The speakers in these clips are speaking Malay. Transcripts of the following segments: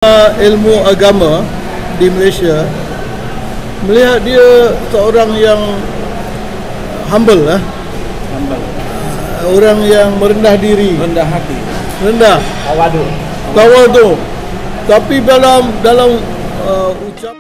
Ilmu agama di Malaysia, melihat dia seorang yang humble lah, orang yang merendah diri, rendah hati, rendah, tawadu. Tapi dalam ucap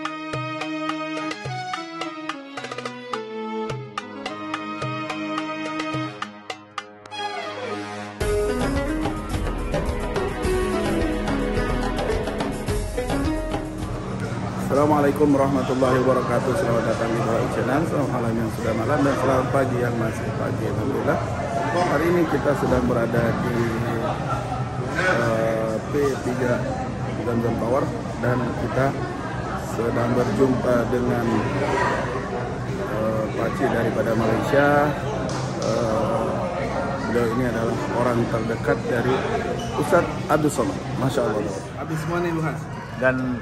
Assalamualaikum warahmatullahi wabarakatuh. Selamat datang di Bawah Channel. Selamat malam yang sudah malam dan selamat pagi yang masih pagi. Alhamdulillah. Hari ini kita sedang berada di P3 Zamzam Tower dan kita sedang berjumpa dengan pakcik daripada Malaysia. Beliau ini adalah orang terdekat dari Ustaz Abdul Somad. Masya Allah. Habis mana Luhas? Dan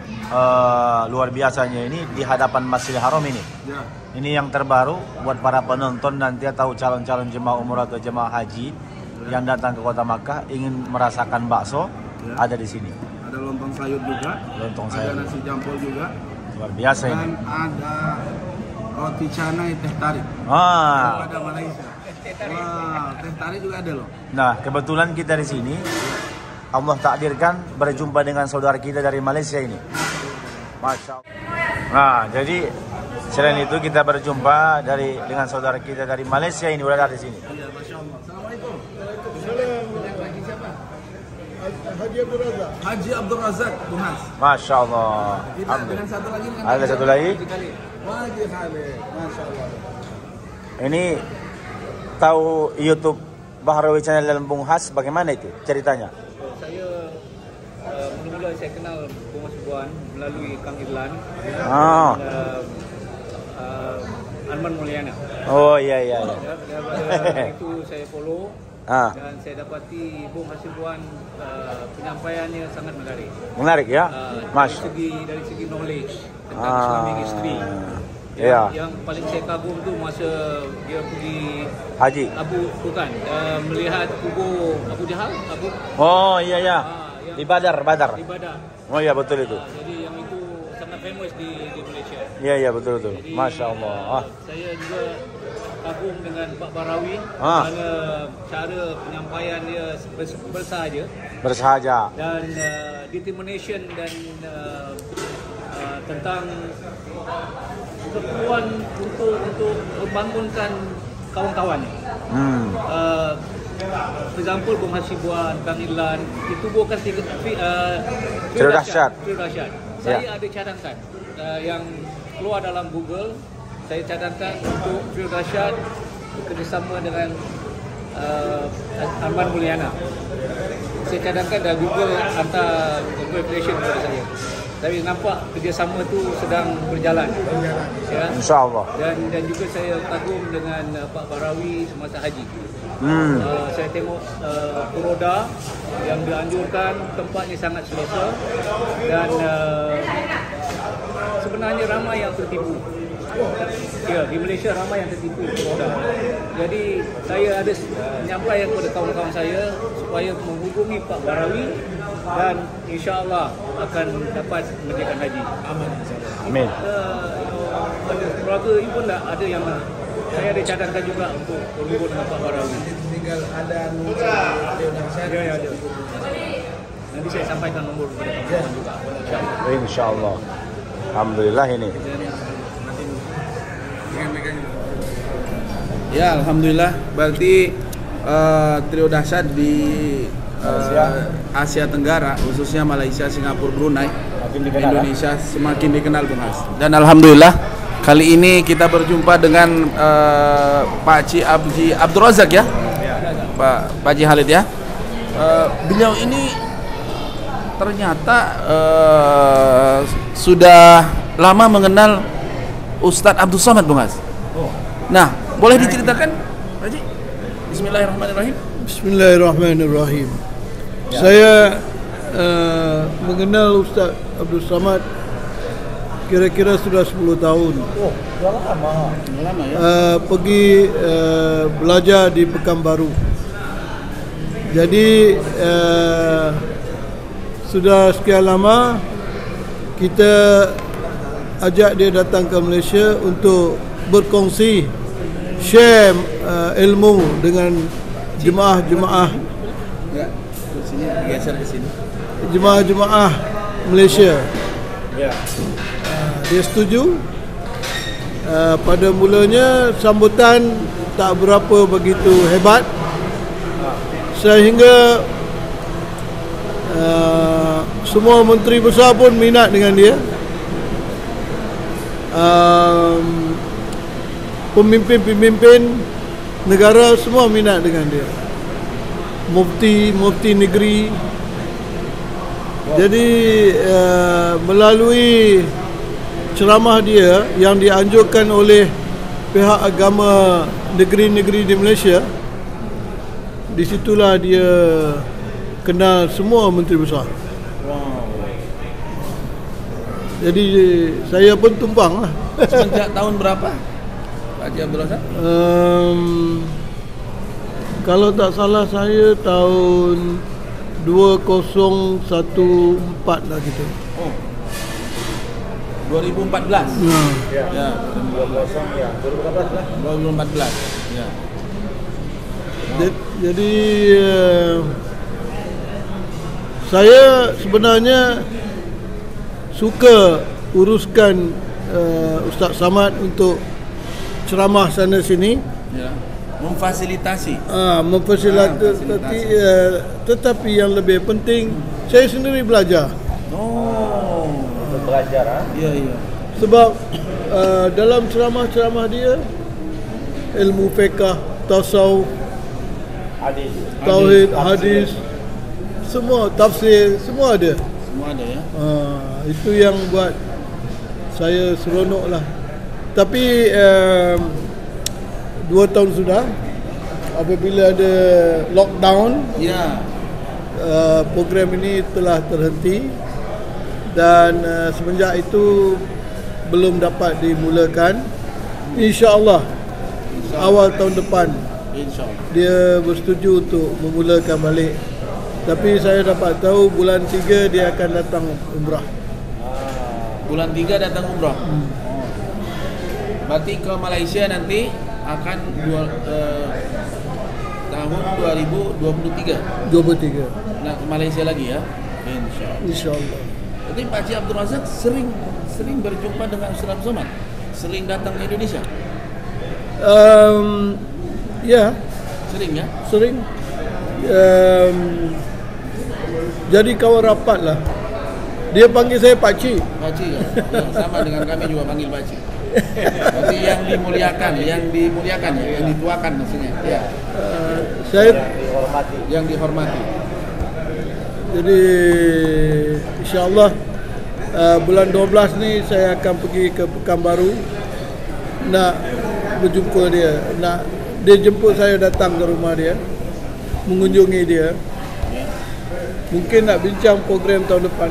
luar biasanya ini di hadapan Masjidil Haram ini. Ya. Ini yang terbaru buat para penonton nanti atau calon-calon jemaah umrah atau jemaah haji yang datang ke Kota Makkah ingin merasakan bakso, ada di sini. Ada lontong sayur juga. Lontong sayur. Ada nasi jampol juga. Luar biasa Dan ini. ada roti canai teh tarik. Ada Malaysia. Wah, teh tarik juga ada loh. Nah, kebetulan kita di sini Allah takdirkan berjumpa dengan saudara kita dari Malaysia ini. Masya Allah. Nah, jadi selain itu kita berjumpa dengan saudara kita dari Malaysia ini berada di sini. Iya, Masya Allah. Assalamualaikum. Waalaikumsalam. Haji Abdul Razak. Haji Abdul Razak, Tunas. Masya Allah. Kita dengan satu lagi. Ada satu lagi. Haji Khalid. Masya Allah. Ini tahu YouTube Bahrawi Channel dan Bung Has bagaimana itu ceritanya? Mula-mula saya kenal Bung Mas Buan melalui Kang Irlan dan Arman Mulyana. Oh iya. Daripada itu saya follow dan saya dapati Bung Hasim Buan penyampaiannya sangat menarik. Menarik ya? Mas. Dari segi knowledge tentang Islamic history. Yang paling saya kagum tu masa dia pergi haji. Melihat kubur Abu Jahal. Oh iya. Di Badar. Oh iya betul itu. Jadi yang itu sangat famous di Malaysia. Iya betul. Jadi, Masya Allah. Saya juga kagum dengan Pak Barawi kerana cara penyampaian dia bersahaja dan determination dan tentang keperluan untuk membangunkan kawan-kawannya. For example, Bung Hasibuan, Kang Irlan, itu bukan Trio Dahsyat. Saya ada cadangkan yang keluar dalam Google. Saya cadangkan untuk Trio Dahsyat bekerjasama dengan Arman Mulyana. Saya cadangkan dalam Google hantar congratulations kepada saya. Tapi nampak kerjasama tu sedang berjalan. Ya. InsyaAllah. Dan juga saya kagum dengan Pak Barawi semasa haji. Saya tengok Kuroda yang dianjurkan, tempatnya sangat selesa dan sebenarnya ramai yang tertipu. Ya, di Malaysia ramai yang tertipu Kuroda. Jadi saya ada menyampaikan kepada kawan-kawan saya supaya menghubungi Pak Barawi dan insya-Allah akan dapat mengerjakan haji. Amin. Keluarga ini pun ada yang saya ada cadangkan juga untuk berhubung dengan Pak Barawi. Tinggal ada Ya, ada. Nanti saya sampaikan nombor kepada kawan-kawan juga. InsyaAllah. Alhamdulillah ini. Ya, alhamdulillah. Berarti Trio Dahsyat di Asia Tenggara, khususnya Malaysia, Singapura, Brunei, Indonesia semakin dikenal, Bung Has. Dan alhamdulillah kali ini kita berjumpa dengan Pakcik Abdul Razak ya, Pak Haji Khalid ya. Beliau ini ternyata sudah lama mengenal Ustadz Abdul Somad, Bung Has. Nah, boleh diceritakan, Pak Haji? Bismillahirrahmanirrahim. Bismillahirrahmanirrahim. Saya mengenal Ustaz Abdul Somad kira-kira sudah 10 tahun. Oh, sudah lama. Lama ya. Pergi belajar di Pekanbaru. Jadi sudah sekian lama kita ajak dia datang ke Malaysia untuk berkongsi, share ilmu dengan jemaah-jemaah Ya, ke sini, geser ke sini. jemaah Malaysia. Ya. Dia setuju. Pada mulanya sambutan tak berapa begitu hebat, sehingga semua menteri besar pun minat dengan dia. Pemimpin-pemimpin negara semua minat dengan dia. Mufti negeri. Jadi melalui ceramah dia yang dianjurkan oleh pihak agama negeri-negeri di Malaysia, disitulah dia kenal semua menteri besar. Jadi saya pun tumpang lah. Semenjak tahun berapa Pak Haji Abdul Razak? Kalau tak salah saya tahun 2014 lah gitu. Oh, 2014. Ya, 20 ya. 2014 lah. 2014. Ya. Jadi saya sebenarnya suka uruskan Ustaz Samad untuk ceramah sana sini, Ya. Memfasilitasi. memfasilitasi, tetapi yang lebih penting saya sendiri belajar. Oh, Untuk belajar, ha? iya iya. Sebab dalam ceramah-ceramah dia, ilmu fiqh, tasawuf, Hadis. tauhid, hadis, semua tafsir, semua ada. Semua ada ya. Itu yang buat saya seronok lah. Tapi 2 tahun sudah, apabila ada lockdown, Ya. program ini telah terhenti, dan semenjak itu belum dapat dimulakan. InsyaAllah awal tahun depan InsyaAllah. dia bersetuju untuk memulakan balik. Tapi saya dapat tahu bulan 3 dia akan datang umrah. Bulan 3 datang umrah. Oh. Berarti ke Malaysia nanti akan tahun 2023. 23. Nak ke Malaysia lagi ya. InsyaAllah. InsyaAllah. Jadi Pak Haji Abdul Razak sering berjumpa dengan Ustaz Abdul Somad. Sering datang ke Indonesia. Ya, Sering ya. sering. Jadi kawan rapat lah. Dia panggil saya Pakcik. Pak Haji ya. Ya, sama dengan kami juga panggil Pak Haji. Berarti yang dimuliakan ya, yang dituakan maksudnya. Ya. Saya Dihormati. Yang dihormati. jadi insyaAllah bulan 12 ni saya akan pergi ke Pekanbaru nak berjumpa dia. Dia jemput saya datang ke rumah dia, mengunjungi dia. Mungkin nak bincang program tahun depan.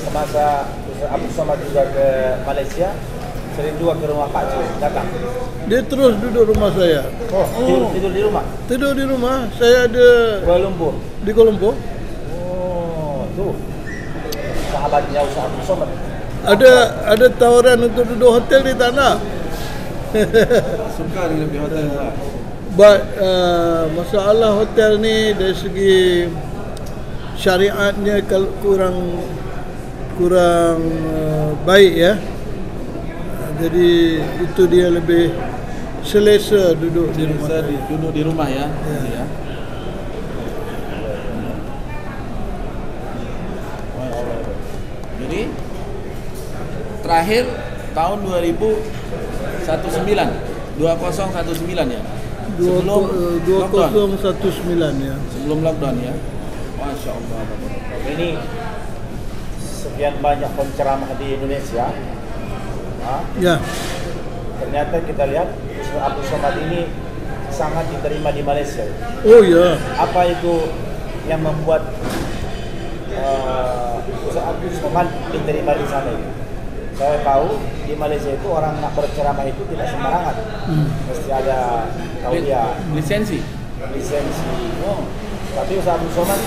Semasa Ustaz Abdul Somad juga ke Malaysia, sering juga ke rumah Pak Cik datang. Dia terus duduk rumah saya. Tidur di rumah. Tidur di rumah. Saya ada Kuala Lumpur. di Kuala Lumpur. Oh, tu. Sahabatnya Ustaz Abdul Somad. Ada tawaran untuk duduk hotel, dia tak nak. Suka dengan di hotel lah. But masalah hotel ni dari segi syariatnya kurang baik ya. Jadi itu dia lebih selesa duduk di rumah. Bisa duduk di rumah ya. Ya. Jadi terakhir tahun 2019 ya. Sebelum lockdown. 2019 ya. Sebelum lockdown ya. Masya Allah. Ini sekian banyak penceramah di Indonesia. Ya. Ternyata kita lihat Ustaz Abdul Somad ini sangat diterima di Malaysia. Oh ya. Apa itu yang membuat Ustaz Abdul Somad diterima di sana itu? Saya tahu di Malaysia itu orang nak berceramah itu tidak sembarangan. Mesti ada tauliah, Lisensi. lisensi. Tapi Ustaz Abdul Somad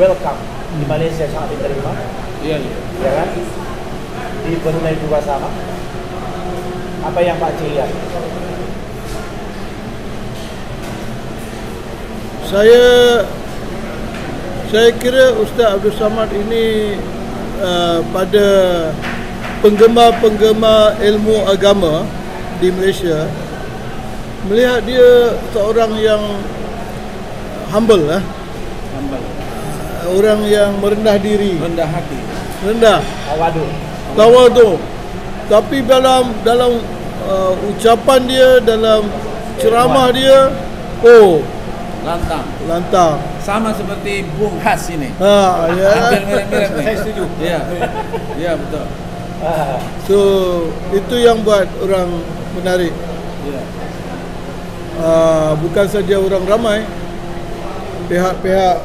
welcome di Malaysia sangat diterima. Iya, iya. Ya kan? Di Brunei juga sama. Apa yang Pak Cik lihat? Saya kira Ustaz Abdul Samad ini pada penggemar-penggemar ilmu agama di Malaysia melihat dia seorang yang humble lah. Orang yang merendah diri, Rendah hati. rendah, tawadu. Tapi dalam ucapan dia, dalam ceramah dia, lantang. Sama seperti Bung Has ini. Ya. Hampir mirip-mirip nih. Saya setuju. Iya. Iya, betul. So itu yang buat orang menarik. Iya. Bukan saja orang ramai, pihak-pihak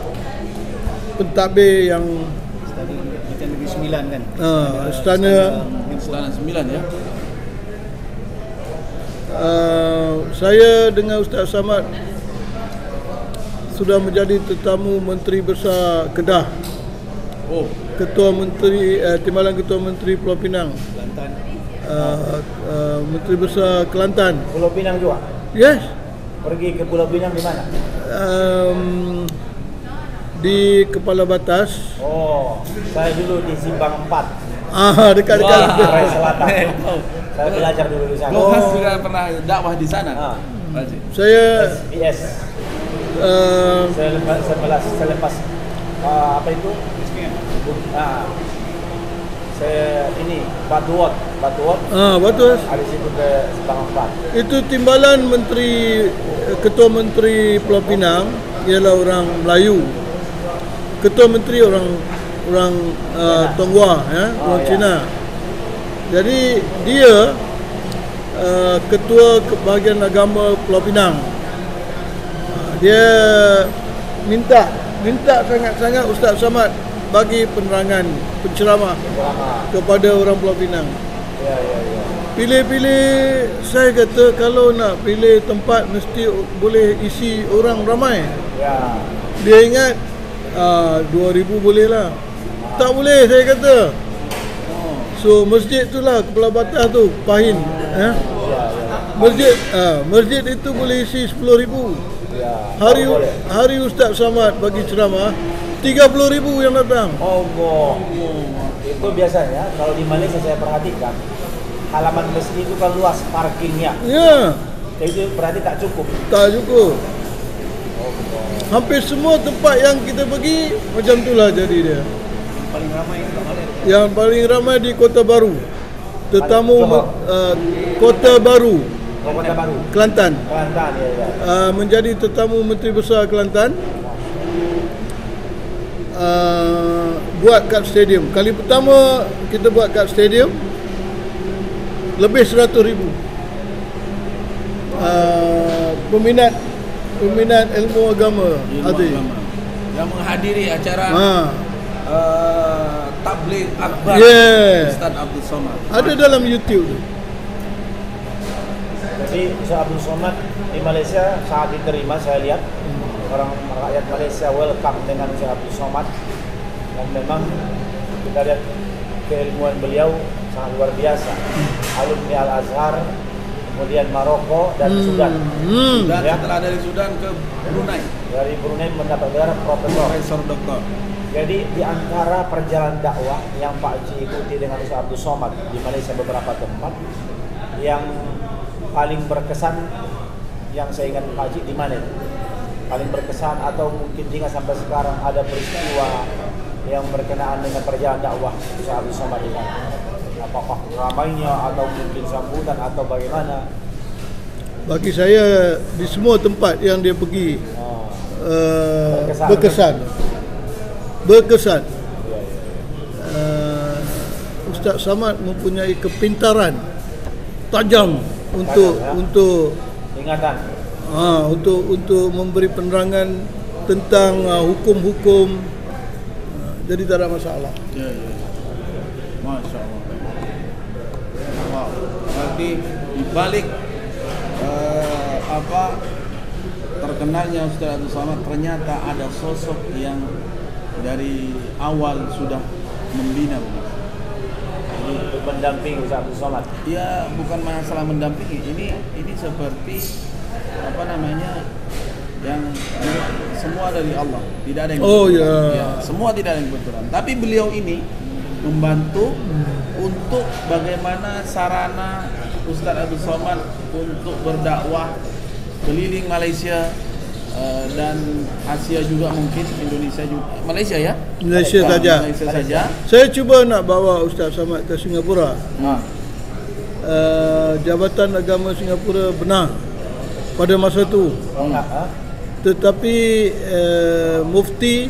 pentadbir yang Macam Negeri Sembilan kan. istana. Istana 9 ya. Saya dengan Ustaz Samad sudah menjadi tetamu Menteri Besar Kedah, Ketua Menteri Timbalan Ketua Menteri Pulau Pinang, Kelantan. Menteri Besar Kelantan. Pulau Pinang juga. Yes. Pergi ke Pulau Pinang di mana? Di Kepala Batas. Oh, saya dulu di Simpang 4. Dekat-dekat. Korea Selatan. Saya belajar dulu di sana. Bung Has juga pernah dakwah di sana. Pak Cik. Saya SBS. Selepas apa itu? Saya ini Batuot. Batas. Habis itu ke Simpang 4. Itu timbalan Ketua Menteri Pulau Pinang ialah orang Melayu. Ketua Menteri orang Tonghua, ya, orang Cina. Jadi dia Ketua Kebahagiaan Agama Pulau Pinang. Dia minta sangat-sangat Ustaz Samad bagi penerangan, penceramah kepada orang Pulau Pinang. Ya. Pilih-pilih, saya kata kalau nak pilih tempat mesti boleh isi orang ramai. Ya. Dia ingat 2,000 boleh lah. Tak boleh, saya kata. So masjid tu lah, Kepala Batas tu, Pahin. Masjid itu boleh isi 10,000. Hari Ustaz Samad bagi ceramah 30,000 yang datang. Allah. Itu biasanya kalau di Malaysia saya perhatikan halaman masjid itu kan luas parkirnya. Ya, Itu berarti tak cukup. tak cukup. Hampir semua tempat yang kita pergi macam itulah jadi dia. Paling ramai kat mana? Yang paling ramai di Kota Baru. Tetamu Johor. Kota Baru, Kota Baru. Kelantan. Kelantan ya. Menjadi tetamu Menteri Besar Kelantan. Buat kat stadium. Kali pertama kita buat kat stadium lebih 100,000 peminat ilmu agama hadir. Yang menghadiri acara tabligh akbar Ustaz Abdul Samad. Ada dalam YouTube tu. Jadi Ustaz Abdul Samad di Malaysia sangat diterima, saya lihat. Orang rakyat Malaysia welcome dengan Ustaz Abdul Samad. Dan memang kita lihat keilmuan beliau sangat luar biasa. Alumni Al-Azhar, kemudian Maroko dan Sudan. Dan Ya. setelah dari Sudan ke Brunei, Dari Brunei mendapat gelar profesor. Profesor Doktor. Jadi di antara perjalanan dakwah yang Pak Cik ikuti dengan Ustaz Abdul Samad di Malaysia beberapa tempat, yang paling berkesan yang saya ingat Pak Cik di mana? Paling berkesan atau mungkin ingat sampai sekarang ada peristiwa yang berkenaan dengan perjalanan dakwah Ustaz Abdul Samad ini? Apakah ramainya atau mungkin sambutan atau bagaimana? Bagi saya di semua tempat yang dia pergi berkesan. Ustaz Samad mempunyai kepintaran tajam untuk ingatan. Untuk memberi penerangan tentang hukum-hukum. Jadi tak ada masalah. Ya. Masya Allah. Wow. Berarti dibalik terkenalnya Ustaz Abdul Samad, ternyata ada sosok yang dari awal sudah membina. Mendampingi Ustaz Abdul Somad. Ya, bukan masalah mendampingi. Ini seperti apa namanya, yang semua dari Allah, tidak ada yang ya, semua tidak ada yang kebetulan. Tapi beliau ini membantu untuk bagaimana sarana Ustaz Abdul Somad untuk berdakwah keliling Malaysia dan Asia juga, mungkin Indonesia juga, Malaysia ya? Malaysia saja. Saya cuba nak bawa Ustaz Samad ke Singapura. Jabatan Agama Singapura benar pada masa itu. Tetapi mufti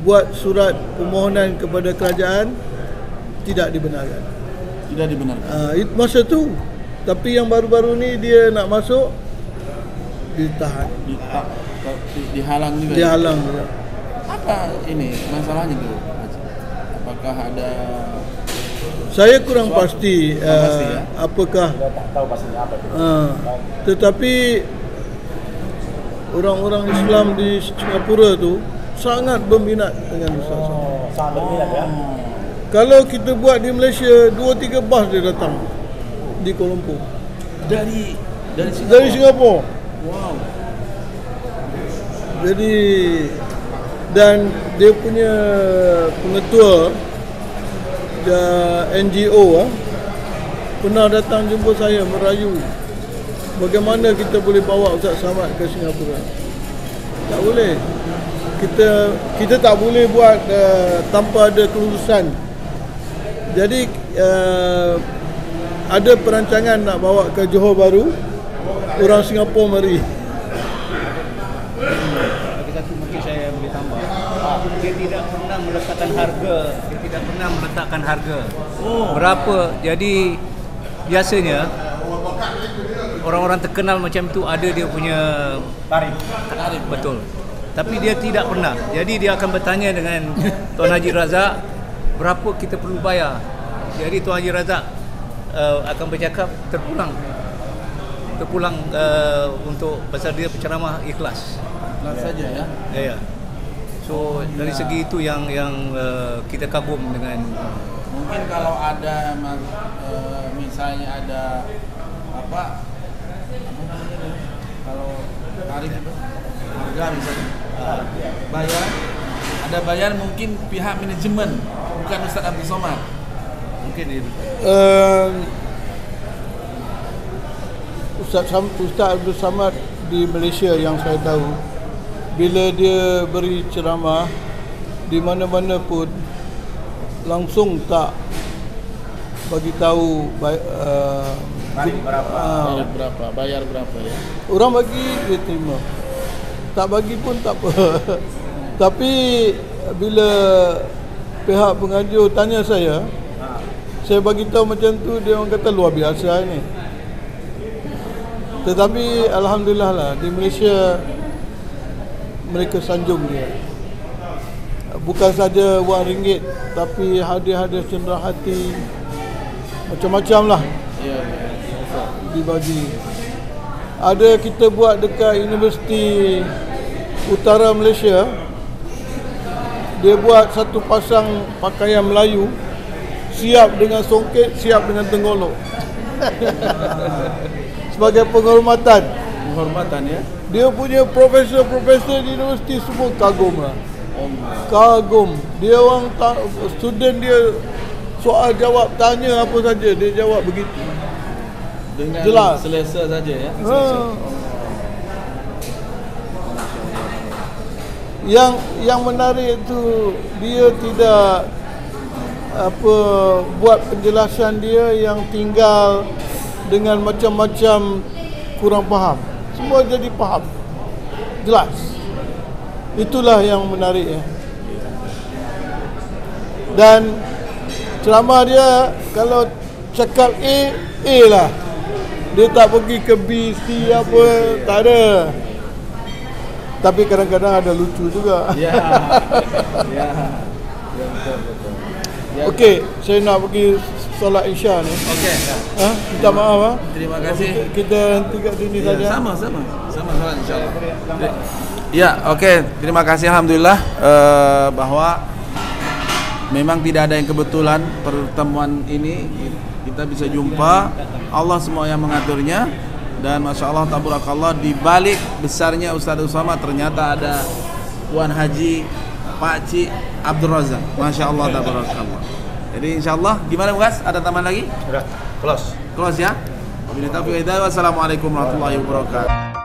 buat surat permohonan kepada kerajaan tidak dibenarkan. Tidak dibenarkan. Masa itu. Tapi yang baru-baru ni dia nak masuk, ditahan, dihalang juga. Dihalang juga. Apa ini masalahnya tu? Apakah ada? Saya kurang pasti, ya? Apakah. Tak tahu pastinya apa itu. Tetapi orang-orang Islam di Singapura tu sangat berminat dengan Ustaz Somad. Sangat berminat ya. Kalau kita buat di Malaysia, 2-3 bas dia datang di Kuala Lumpur. Dari Singapura. Wow. Jadi, dan dia punya pengetua NGO pernah datang jumpa saya merayu bagaimana kita boleh bawa Ustaz Samad ke Singapura. Tak boleh. Kita tak boleh buat tanpa ada kelulusan. Jadi ada perancangan nak bawa ke Johor Bahru. Orang Singapura mari. Lagi satu mungkin saya boleh tambah. Dia tidak pernah meletakkan harga. Berapa? Jadi biasanya orang-orang terkenal macam tu ada dia punya tarif. Betul. Tapi dia tidak pernah. Jadi dia akan bertanya dengan Tuan Haji Razak, berapa kita perlu bayar. Jadi Tuan Haji Razak akan bercakap terpulang untuk pasal dia penceramah ikhlas saja ya. Ya. So dari segi itu yang kita kagum dengan. Mungkin kalau ada misalnya ada apa namanya, kalau tarif harga misalnya bayar mungkin pihak manajemen, bukan Ustaz Abdul Somad. Mungkin itu. Ustaz Abdul Samad di Malaysia yang saya tahu, bila dia beri ceramah di mana-mana pun langsung tak bagi tahu bayar berapa ya. Orang bagi dia terima, tak bagi pun tak apa. Tapi bila pihak pengajar tanya saya bagi tahu macam tu, dia orang kata luar biasa ni. Tetapi alhamdulillah lah, di Malaysia mereka sanjung dia. Bukan saja wang ringgit, tapi hadiah-hadiah cenderah hati, macam-macam lah dibagi. Ada kita buat dekat Universiti Utara Malaysia, dia buat satu pasang pakaian Melayu, siap dengan songket, siap dengan tenggolok. Sebagai penghormatan ya. Dia punya profesor-profesor di universiti semua kagum lah. Kagum. Dia orang student dia soal jawab tanya apa saja dia jawab begitu. Dengan jelas, selesa saja ya. Yang menarik itu dia tidak buat penjelasan dia yang tinggal dengan macam-macam kurang faham. Semua jadi faham. Jelas. Itulah yang menarik ya. Dan ceramah dia kalau cakap A lah. Dia tak pergi ke B, C apa, tak ada. Tapi kadang-kadang ada lucu juga. Ya. Betul. Ya. Okey, saya nak pergi solat Isya ni. Okey. Minta maaf. Terima kasih. Kita henti kat sini saja. Sama solat insya-Allah. Ya, oke. Terima kasih alhamdulillah bahwa memang tidak ada yang kebetulan pertemuan ini kita bisa jumpa. Allah semua yang mengaturnya dan masya Allah tabarakallah di balik besarnya Ustaz Usama ternyata ada Tuan Haji Pak Ci Abdul Razak. Masya Allah tabarakallah. Jadi insya Allah gimana Mas? Ada tambahan lagi? Sudah, close. Close ya. Wassalamualaikum warahmatullahi wabarakatuh.